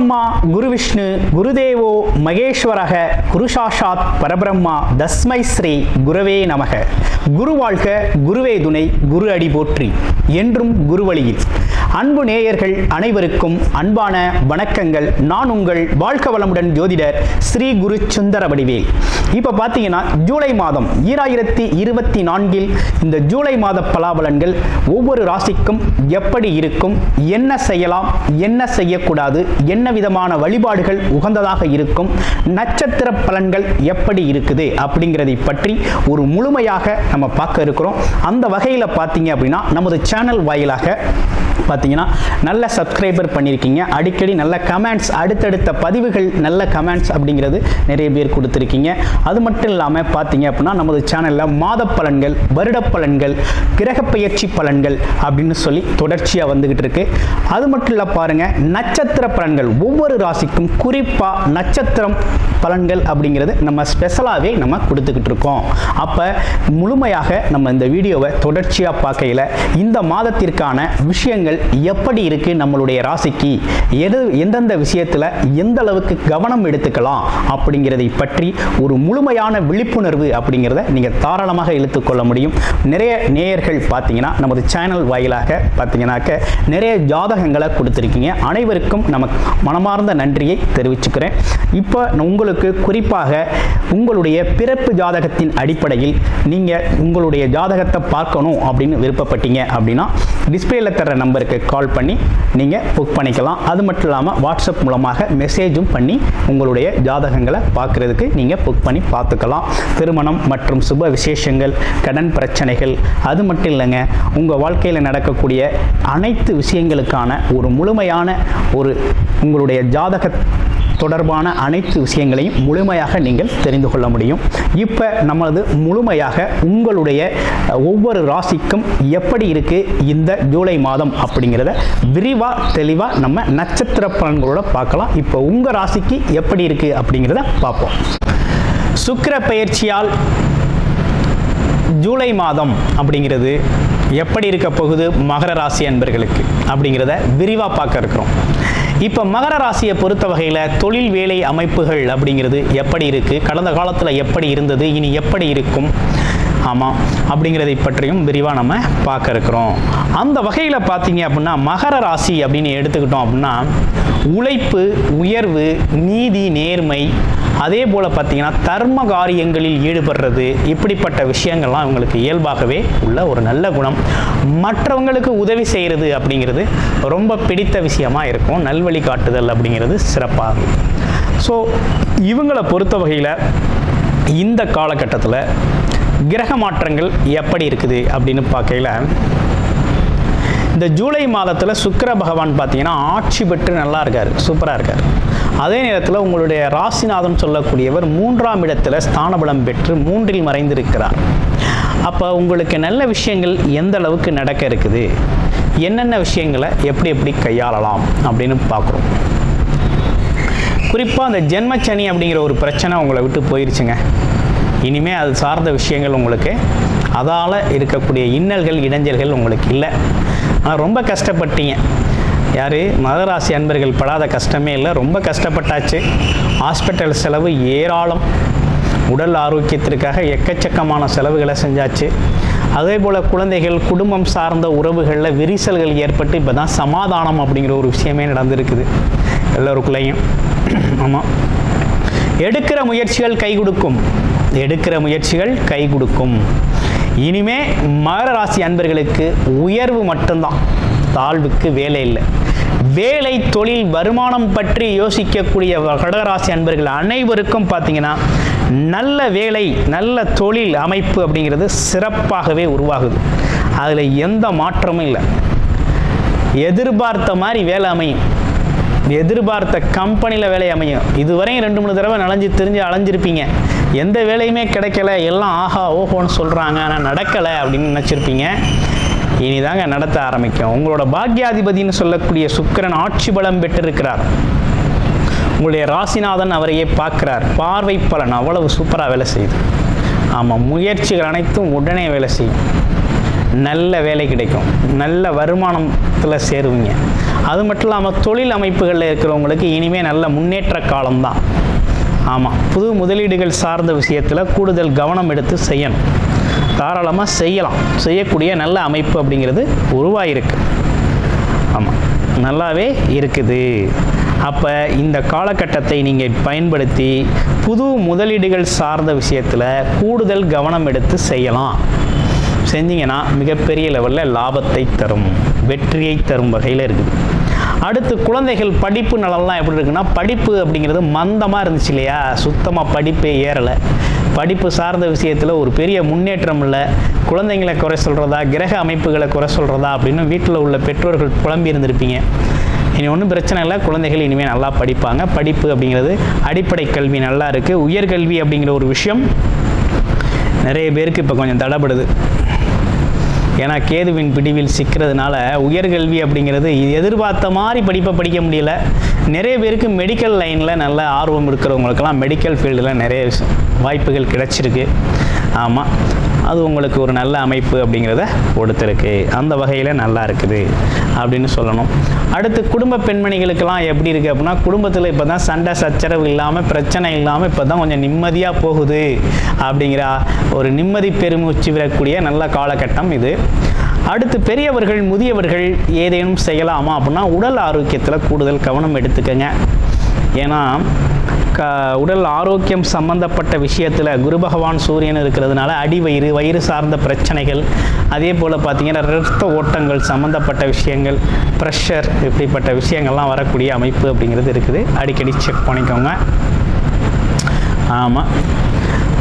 பிரம்மா குரு விஷ்ணு குருதேவோ மகேஸ்வரக குரு சாஷாத் பரபிரம்மா தஸ்மை ஸ்ரீ குரவே நமக. குரு வாழ்க, குருவே துணை, குரு அடி போற்றி, என்றும் குருவழியில். அன்பு நேயர்கள் அனைவருக்கும் அன்பான வணக்கங்கள். நான் உங்கள் வாழ்க வளமுடன் ஜோதிடர் ஸ்ரீ குரு சுந்தர வடிவேல். இப்போ பார்த்தீங்கன்னா ஜூலை மாதம் 2024 இந்த ஜூலை மாத பலாபலன்கள் ஒவ்வொரு ராசிக்கும் எப்படி இருக்கும், என்ன செய்யலாம், என்ன செய்யக்கூடாது, என்ன விதமான வழிபாடுகள் உகந்ததாக இருக்கும், நட்சத்திர பலன்கள் எப்படி இருக்குது அப்படிங்கிறதை பற்றி ஒரு முழுமையாக நம்ம பார்க்க இருக்கிறோம். அந்த வகையில் பார்த்தீங்க அப்படின்னா நமது சேனல் வாயிலாக பார்த்தீங்கன்னா நல்ல சப்ஸ்கிரைபர் பண்ணியிருக்கீங்க, அடிக்கடி நல்ல கமெண்ட்ஸ், அடுத்தடுத்த பதிவுகள் நல்ல கமெண்ட்ஸ் அப்படிங்கிறது நிறைய பேர் கொடுத்துருக்கீங்க. அது மட்டும் இல்லாமல் பார்த்தீங்க அப்படின்னா நமது சேனலில் மாத பலன்கள், வருட பலன்கள், கிரக பயிற்சி பலன்கள் அப்படின்னு சொல்லி தொடர்ச்சியாக வந்துகிட்டு இருக்கு. அது மட்டும் இல்லை பாருங்கள், நட்சத்திர பலன்கள் ஒவ்வொரு ராசிக்கும் குறிப்பாக நட்சத்திரம் பலன்கள் அப்படிங்கிறது நம்ம ஸ்பெஷலாகவே நம்ம கொடுத்துக்கிட்டு இருக்கோம். அப்போ முழுமையாக நம்ம இந்த வீடியோவை தொடர்ச்சியாக பார்க்கையில் இந்த மாதத்திற்கான விஷயங்கள் எப்படி இருக்கு, நம்மளுடைய ராசிக்கு எந்தெந்த விஷயத்தில் எந்த அளவுக்கு கவனம் எடுத்துக்கலாம் அப்படிங்கிறதை பற்றி ஒரு முழுமையான விழிப்புணர்வு அப்படிங்கிறத நீங்கள் தாராளமாக இழுத்துக்கொள்ள முடியும். நிறைய நேயர்கள் பார்த்தீங்கன்னா நமது சேனல் வாயிலாக பார்த்தீங்கன்னாக்க நிறைய ஜாதகங்களை கொடுத்துருக்கீங்க. அனைவருக்கும் நமக்கு மனமார்ந்த நன்றியை தெரிவிச்சுக்கிறேன். இப்போ உங்களுக்கு குறிப்பாக உங்களுடைய பிறப்பு ஜாதகத்தின் அடிப்படையில் நீங்கள் உங்களுடைய ஜாதகத்தை பார்க்கணும் அப்படின்னு விருப்பப்பட்டீங்க அப்படின்னா டிஸ்பிளேல தர நம்பருக்கு கால் பண்ணி நீங்கள் புக் பண்ணிக்கலாம். அது மட்டும் இல்லாமல் வாட்ஸ்அப் மூலமாக மெசேஜும் பண்ணி உங்களுடைய ஜாதகங்களை பார்க்குறதுக்கு நீங்கள் புக் பண்ணி பார்த்துக்கலாம். திருமணம் மற்றும் சுப விசேஷங்கள், கடன் பிரச்சனைகள், அது மட்டும் இல்லைங்க, உங்கள் வாழ்க்கையில் நடக்கக்கூடிய அனைத்து விஷயங்களுக்கான ஒரு முழுமையான ஒரு உங்களுடைய ஜாதக தொடர்பான அனைத்து விஷயங்களையும் முழுமையாக நீங்கள் தெரிந்து கொள்ள முடியும். இப்போ நமது முழுமையாக உங்களுடைய ஒவ்வொரு ராசிக்கும் எப்படி இருக்கு இந்த ஜூலை மாதம் அப்படிங்கிறத விரிவாக தெளிவாக நம்ம நட்சத்திர பலன்களோட பார்க்கலாம். இப்போ உங்கள் ராசிக்கு எப்படி இருக்கு அப்படிங்கிறத பார்ப்போம். சுக்கிர பயிற்சியால் ஜூலை மாதம் அப்படிங்கிறது எப்படி இருக்க போகுது மகர ராசி அன்பர்களுக்கு அப்படிங்கிறத விரிவாக பார்க்க இருக்கிறோம். இப்போ மகர ராசியை பொறுத்த வகையில் தொழில் வேலை அமைப்புகள் அப்படிங்கிறது எப்படி இருக்குது, கடந்த காலத்தில் எப்படி இருந்தது, இனி எப்படி இருக்கும், ஆமாம் அப்படிங்கிறதை பற்றியும் விரிவாக நம்ம பார்க்க இருக்கிறோம். அந்த வகையில் பார்த்தீங்க அப்படின்னா மகர ராசி அப்படின்னு எடுத்துக்கிட்டோம் அப்படின்னா உழைப்பு, உயர்வு, நீதி, நேர்மை, அதே போல் பார்த்தீங்கன்னா தர்ம காரியங்களில் ஈடுபடுறது, இப்படிப்பட்ட விஷயங்கள்லாம் இவங்களுக்கு இயல்பாகவே உள்ள ஒரு நல்ல குணம். மற்றவங்களுக்கு உதவி செய்கிறது அப்படிங்கிறது ரொம்ப பிடித்த விஷயமா இருக்கும். நல்வழி காட்டுதல் அப்படிங்கிறது சிறப்பாகும். ஸோ இவங்களை பொறுத்த வகையில் இந்த காலகட்டத்தில் கிரக மாற்றங்கள் எப்படி இருக்குது அப்படின்னு பார்க்கையில் இந்த ஜூலை மாதத்தில் சுக்கிர பகவான் பார்த்தீங்கன்னா ஆட்சி பெற்று நல்லா இருக்கார், சூப்பராக இருக்கார். அதே நேரத்தில் உங்களுடைய ராசிநாதன் சொல்லக்கூடியவர் 3ஆம் இடத்துல ஸ்தானபலம் பெற்று 3இல் மறைந்திருக்கிறார். அப்போ உங்களுக்கு நல்ல விஷயங்கள் எந்த அளவுக்கு நடக்க இருக்குது, என்னென்ன விஷயங்களை எப்படி எப்படி கையாளலாம் அப்படின்னு பார்க்குறோம். குறிப்பாக அந்த ஜென்மச்சனி அப்படிங்கிற ஒரு பிரச்சனை உங்களை விட்டு போயிருச்சுங்க. இனிமேல் அது சார்ந்த விஷயங்கள் உங்களுக்கு, அதால் இருக்கக்கூடிய இன்னல்கள், இடைஞ்சல்கள் உங்களுக்கு இல்லை. ஆனால் ரொம்ப கஷ்டப்பட்டீங்க. யார் மகராசி அன்பர்கள் படாத கஷ்டமே இல்லை, ரொம்ப கஷ்டப்பட்டாச்சு. ஹாஸ்பிட்டல் செலவு ஏராளம், உடல் ஆரோக்கியத்திற்காக எக்கச்சக்கமான செலவுகளை செஞ்சாச்சு. அதே போல் குழந்தைகள், குடும்பம் சார்ந்த உறவுகளில் விரிசல்கள் ஏற்பட்டு இப்போ தான் சமாதானம் அப்படிங்கிற ஒரு விஷயமே நடந்திருக்குது எல்லோருக்குள்ளேயும். ஆமாம், எடுக்கிற முயற்சிகள் கை கொடுக்கும், எடுக்கிற முயற்சிகள் கை கொடுக்கும். இனிமே மகர ராசி அன்பர்களுக்கு உயர்வு மட்டும்தான், தாழ்வுக்கு வேலை இல்லை. வேலை, தொழில், வருமானம் பற்றி யோசிக்கக்கூடிய கடகராசி அன்பர்கள் அனைவருக்கும் பார்த்தீங்கன்னா நல்ல வேலை, நல்ல தொழில் அமைப்பு அப்படிங்கிறது சிறப்பாகவே உருவாகுது. அதில் எந்த மாற்றமும் இல்லை. எதிர்பார்த்த மாதிரி வேலை அமையும், எதிர்பார்த்த கம்பெனியில் வேலை அமையும். இதுவரையும் 2-3 தடவை அலைஞ்சிருப்பீங்க, எந்த வேலையுமே கிடைக்கல, எல்லாம் ஆஹா ஓஹோன்னு சொல்கிறாங்க, ஆனால் நடக்கலை அப்படின்னு நினச்சிருப்பீங்க. இனிதாங்க நடத்த ஆரம்பிக்கும். உங்களோட பாக்யாதிபதினு சொல்லக்கூடிய சுக்கிரன் ஆட்சி பலம் பெற்றிருக்கிறார். உங்களுடைய ராசிநாதன் அவரையே பார்க்கிறார். பார்வை பலன் அவ்வளவு சூப்பராக வேலை செய்யுது. ஆமாம், முயற்சிகள் அனைத்தும் உடனே வேலை செய்யும். நல்ல வேலை கிடைக்கும், நல்ல வருமானத்தில் சேருவீங்க. அது மட்டும் இல்லாமல் தொழில் அமைப்புகளில் இருக்கிறவங்களுக்கு இனிமேல் நல்ல முன்னேற்ற காலம்தான். ஆமாம், புது முதலீடுகள் சார்ந்த விஷயத்தில் கூடுதல் கவனம் எடுத்து செய்யணும். தாராளமாக செய்யலாம், செய்யக்கூடிய நல்ல அமைப்பு அப்படிங்கிறது உருவாயிருக்கு. ஆமாம், நல்லாவே இருக்குது. அப்போ இந்த காலகட்டத்தை நீங்கள் பயன்படுத்தி புது முதலீடுகள் சார்ந்த விஷயத்தில் கூடுதல் கவனம் எடுத்து செய்யலாம். செஞ்சிங்கன்னா மிகப்பெரிய லெவலில் லாபத்தை தரும், வெற்றியை தரும் வகையில் இருக்குது. அடுத்து குழந்தைகள் படிப்பு நலம்லாம் எப்படி இருக்குன்னா, படிப்பு அப்படிங்கிறது மந்தமாக இருந்துச்சு இல்லையா, சுத்தமாக படிப்பே ஏறலை. படிப்பு சார்ந்த விஷயத்தில் ஒரு பெரிய முன்னேற்றம் இல்லை. குழந்தைங்களை குறை சொல்கிறதா, கிரக அமைப்புகளை குறை சொல்கிறதா அப்படின்னு வீட்டில் உள்ள பெற்றோர்கள் புலம்பி இருந்திருப்பீங்க. இனி ஒன்றும் பிரச்சனை இல்லை, குழந்தைகள் இனிமேல் நல்லா படிப்பாங்க. படிப்பு அப்படிங்கிறது அடிப்படை கல்வி நல்லா இருக்குது. உயர்கல்வி அப்படிங்கிற ஒரு விஷயம் நிறைய பேருக்கு இப்போ கொஞ்சம் தடைப்படுது. ஏன்னா கேதுவின் பிடிவில் சிக்கிறதுனால உயர்கல்வி அப்படிங்கிறது எதிர்பார்த்த மாதிரி படிப்பை படிக்க முடியல. நிறைய பேருக்கு மெடிக்கல் லைனில் நல்ல ஆர்வம் இருக்கிறவங்களுக்கெல்லாம் மெடிக்கல் ஃபீல்டில் நிறைய வாய்ப்புகள் கிடைச்சிருக்கு. ஆமாம், அது உங்களுக்கு ஒரு நல்ல அமைப்பு அப்படிங்கிறத கொடுத்துருக்கு. அந்த வகையில் நல்லா இருக்குது அப்படின்னு சொல்லணும். அடுத்து குடும்ப பெண்மணிகளுக்கெல்லாம் எப்படி இருக்குது அப்படின்னா, குடும்பத்தில் இப்போ தான் சண்டை சச்சரவு இல்லாமல், பிரச்சனை இல்லாமல் இப்போ தான் கொஞ்சம் நிம்மதியாக போகுது அப்படிங்கிற ஒரு நிம்மதி பெருமூச்சு விடக்கூடிய நல்ல காலகட்டம் இது. அடுத்து பெரியவர்கள் முதியவர்கள் ஏதேனும் செய்யலாமா அப்படின்னா, உடல் ஆரோக்கியத்தில் கூடுதல் கவனம் எடுத்துக்கங்க. ஏன்னா உடல் ஆரோக்கியம் சம்பந்தப்பட்ட விஷயத்தில் குரு பகவான் சூரியன் இருக்கிறதுனால அடிவயிறு, வயிறு சார்ந்த பிரச்சனைகள், அதே போல் பார்த்திங்கன்னா இரத்த ஓட்டங்கள் சம்மந்தப்பட்ட விஷயங்கள், ப்ரெஷர், இப்படிப்பட்ட விஷயங்கள்லாம் வரக்கூடிய அமைப்பு அப்படிங்கிறது இருக்குது. அடிக்கடி செக் பண்ணிக்கோங்க. ஆமாம்,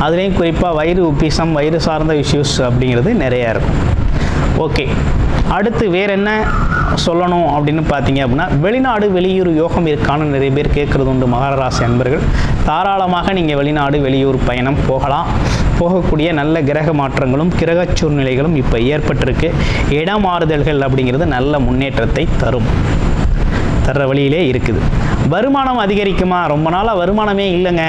அதுலேயும் குறிப்பாக வயிறு உப்பிசம், வயிறு சார்ந்த இஷ்யூஸ் அப்படிங்கிறது நிறையா இருக்கும். ஓகே, அடுத்து வேறு என்ன சொல்லணும் அப்படின்னு பார்த்தீங்க அப்படின்னா, வெளிநாடு வெளியூர் யோகம் இருக்கான்னு நிறைய பேர் கேட்குறது உண்டு மகர ராசி அன்பர்கள். தாராளமாக நீங்கள் வெளிநாடு வெளியூர் பயணம் போகலாம். போகக்கூடிய நல்ல கிரக மாற்றங்களும் கிரக சூழ்நிலைகளும் இப்போ ஏற்பட்டிருக்கு. இடமாறுதல்கள் அப்படிங்கிறது நல்ல முன்னேற்றத்தை தர்ற வழியிலே இருக்குது. வருமானம் அதிகரிக்குமா? ரொம்ப நாளாக வருமானமே இல்லைங்க.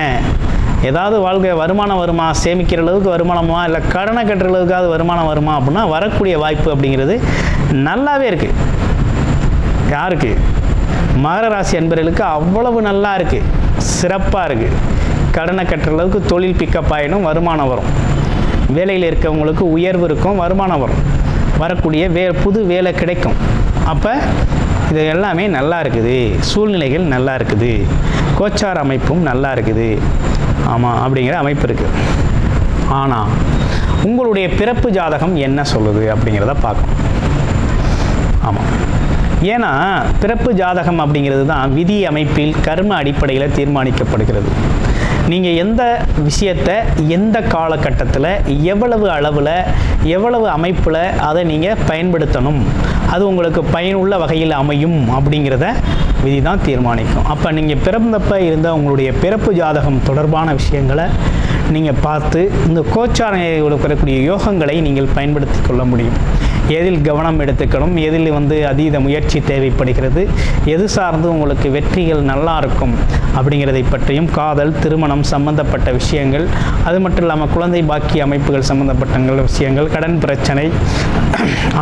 ஏதாவது வாழ்க்கை வருமானம் வருமா, சேமிக்கிற அளவுக்கு வருமானமா, இல்லை கடனை கட்டுற அளவுக்காவது வருமானம் வருமா அப்படின்னா, வரக்கூடிய வாய்ப்பு அப்படிங்கிறது நல்லாவே இருக்குது. யாருக்கு? மகர ராசி அன்பர்களுக்கு அவ்வளவு நல்லா இருக்குது, சிறப்பாக இருக்குது. கடனை கட்டுற அளவுக்கு தொழில் பிக்கப் ஆகிடும், வருமானம் வரும். வேலையில் இருக்கவங்களுக்கு உயர்வு இருக்கும், வருமானம் வரும். வரக்கூடிய புது வேலை கிடைக்கும். அப்போ இது எல்லாமே நல்லா இருக்குது. சூழ்நிலைகள் நல்லா இருக்குது. கோச்சார அமைப்பும் நல்லா இருக்குது. ஆமாம், அப்படிங்கிற அமைப்பு இருக்குது. ஆனால் உங்களுடைய பிறப்பு ஜாதகம் என்ன சொல்லுது அப்படிங்கிறத பார்க்கணும். ஆமாம், ஏன்னா பிறப்பு ஜாதகம் அப்படிங்கிறது தான் விதி அமைப்பில் கர்ம அடிப்படையில் தீர்மானிக்கப்படுகிறது. நீங்கள் எந்த விஷயத்தை எந்த காலகட்டத்தில் எவ்வளவு அளவில் எவ்வளவு அமைப்பில் அதை நீங்கள் பயன்படுத்தணும், அது உங்களுக்கு பயனுள்ள வகையில் அமையும் அப்படிங்கிறத விதி தான் தீர்மானிக்கும். அப்போ நீங்கள் பிறந்தப்போ இருந்த உங்களுடைய பிறப்பு ஜாதகம் தொடர்பான விஷயங்களை நீங்கள் பார்த்து இந்த கோச்சார வரக்கூடிய யோகங்களை நீங்கள் பயன்படுத்தி கொள்ள முடியும். எதில் கவனம் எடுத்துக்கணும், எதில் அதீத முயற்சி தேவைப்படுகிறது, எது சார்ந்து உங்களுக்கு வெற்றிகள் நல்லா இருக்கும் அப்படிங்கிறதை பற்றியும், காதல், திருமணம் சம்பந்தப்பட்ட விஷயங்கள், அது மட்டும் இல்லாமல் குழந்தை பாக்கிய அமைப்புகள் சம்பந்தப்பட்ட விஷயங்கள், கடன் பிரச்சனை,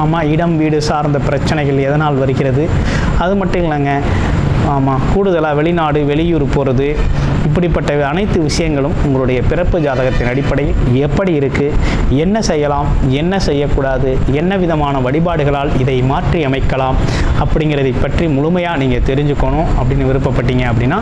ஆமாம் இடம் வீடு சார்ந்த பிரச்சனைகள் எதனால் வருகிறது, அது மட்டும் இல்லைங்க. ஆமாம், கூடுதலாக வெளிநாடு வெளியூர் போகிறது, இப்படிப்பட்ட அனைத்து விஷயங்களும் உங்களுடைய பிறப்பு ஜாதகத்தின் அடிப்படையில் எப்படி இருக்குது, என்ன செய்யலாம், என்ன செய்யக்கூடாது, என்ன விதமான வழிபாடுகளால் இதை மாற்றி அமைக்கலாம் அப்படிங்கிறதை பற்றி முழுமையாக நீங்கள் தெரிஞ்சுக்கணும் அப்படின்னு விருப்பப்பட்டீங்க அப்படின்னா,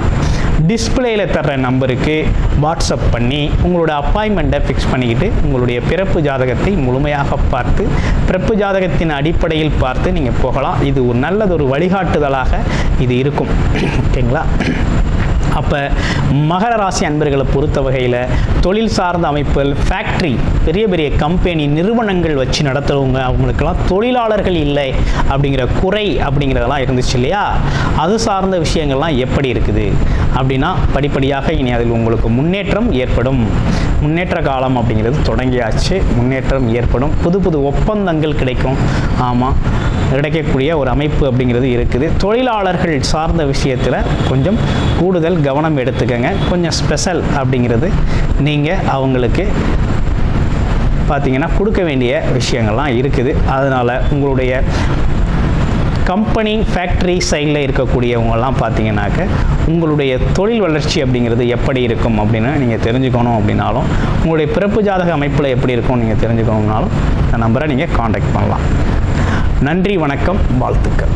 டிஸ்பிளேயில் தர்ற நம்பருக்கு வாட்ஸ்அப் பண்ணி உங்களோட அப்பாயின்மெண்ட்டை ஃபிக்ஸ் பண்ணிக்கிட்டு உங்களுடைய பிறப்பு ஜாதகத்தை முழுமையாக பார்த்து பிறப்பு ஜாதகத்தின் அடிப்படையில் பார்த்து நீங்கள் போகலாம். இது ஒரு நல்லதொரு வழிகாட்டுதலாக இது இருக்கும். ஓகேங்களா? அப்போ மகர ராசி அன்பர்களை பொறுத்த வகையில் தொழில் சார்ந்த அமைப்புகள், ஃபேக்ட்ரி, பெரிய பெரிய கம்பெனி நிறுவனங்கள் வச்சு நடத்துகிறவங்க, அவங்களுக்கெல்லாம் தொழிலாளர்கள் இல்லை அப்படிங்கிற குறை அப்படிங்கிறதெல்லாம் இருந்துச்சு இல்லையா, அது சார்ந்த விஷயங்கள்லாம் எப்படி இருக்குது அப்படின்னா, படிப்படியாக இனி அதில் உங்களுக்கு முன்னேற்றம் ஏற்படும். முன்னேற்ற காலம் அப்படிங்கிறது தொடங்கியாச்சு. முன்னேற்றம் ஏற்படும், புது புது ஒப்பந்தங்கள் கிடைக்கும். ஆமாம், கிடைக்கக்கூடிய ஒரு அமைப்பு அப்படிங்கிறது இருக்குது. தொழிலாளர்கள் சார்ந்த விஷயத்தில் கொஞ்சம் கூடுதல் கவனம் எடுத்துக்கங்க. கொஞ்சம் ஸ்பெஷல் அப்படிங்கிறது நீங்கள் அவங்களுக்கு பார்த்தீங்கன்னா கொடுக்க வேண்டிய விஷயங்கள்லாம் இருக்குது. அதனால் உங்களுடைய கம்பெனி ஃபேக்ட்ரி சைடில் இருக்கக்கூடியவங்கெல்லாம் பார்த்தீங்கன்னாக்க உங்களுடைய தொழில் வளர்ச்சி அப்படிங்கிறது எப்படி இருக்கும் அப்படின்னு நீங்கள் தெரிஞ்சுக்கணும் அப்படின்னாலும், உங்களுடைய பிறப்பு ஜாதக அமைப்பில் எப்படி இருக்கும் நீங்கள் தெரிஞ்சுக்கணும்னாலும் இந்த நம்பரை நீங்கள் காண்டாக்ட் பண்ணலாம். நன்றி, வணக்கம், வாழ்த்துக்கள்.